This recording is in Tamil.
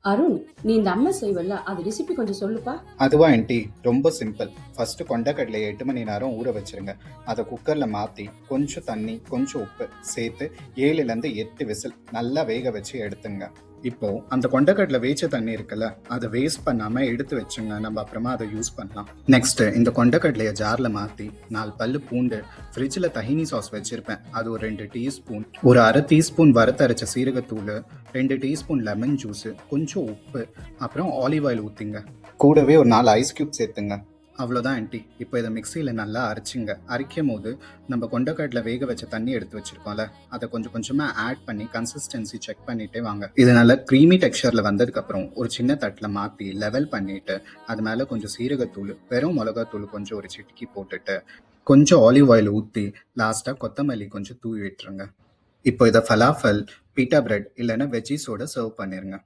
அருண், நீ இந்த அம்மை செய்வல்ல, அது ரெசிபி கொஞ்சம் சொல்லுப்பா. அதுவா ஆண்டி, ரொம்ப சிம்பிள். ஃபர்ஸ்ட் கொண்டக்கடலையை 8 மணி நேரம் ஊற வச்சிருங்க. அதை குக்கரில் மாற்றி கொஞ்சம் தண்ணி கொஞ்சம் உப்பு சேர்த்து 7லேருந்து 8 விசில் நல்லா வேக வச்சு எடுத்துங்க. இப்போ அந்த கொண்டக்கடலை வேச்ச தண்ணி இருக்குல்ல, அதை வேஸ்ட் பண்ணாம எடுத்து வச்சுங்க. நம்ம அப்புறமா அதை யூஸ் பண்ணலாம். நெக்ஸ்ட் இந்த கொண்டக்கடலையை ஜார்ல மாற்றி 4 பல்லு பூண்டு, ஃப்ரிட்ஜில் தஹினி சாஸ் வச்சிருப்பேன், அது ஒரு 2 டீஸ்பூன், ஒரு அரை டீஸ்பூன் வறுத்தரைச்ச சீரகத்தூள், 2 டீஸ்பூன் லெமன் ஜூஸ், கொஞ்சம் உப்பு, அப்புறம் ஆலிவ் ஆயில் ஊற்றிங்க. கூடவே ஒரு 4 ஐஸ் கியூப் சேர்த்துங்க. அவ்வளோதான் ஆண்டி. இப்போ இதை மிக்சியில் நல்லா அரைச்சிங்க. அரைக்கும் போது நம்ம கொண்டக்கடலை வேக வச்ச தண்ணி எடுத்து வச்சிருக்கோம்ல, அதை கொஞ்சம் கொஞ்சமாக ஆட் பண்ணி கன்சிஸ்டன்சி செக் பண்ணிட்டே வாங்க. இது நல்லா க்ரீமி டெக்ஸ்சரில் வந்ததுக்கப்புறம் ஒரு சின்ன தட்டில் மாற்றி லெவல் பண்ணிட்டு அது மேலே கொஞ்சம் சீரகத்தூள், வெறும் மிளகாத்தூள் கொஞ்சம் ஒரு சிட்டிக்கி போட்டுட்டு கொஞ்சம் ஆலிவ் ஆயில் ஊற்றி லாஸ்ட்டாக கொத்தமல்லி கொஞ்சம் தூவி விட்டுருங்க. இப்போ இதை ஃபலாஃபல், பீட்டா பிரெட் இல்லைன்னா வெஜ்ஜீஸோட சர்வ் பண்ணிருங்க.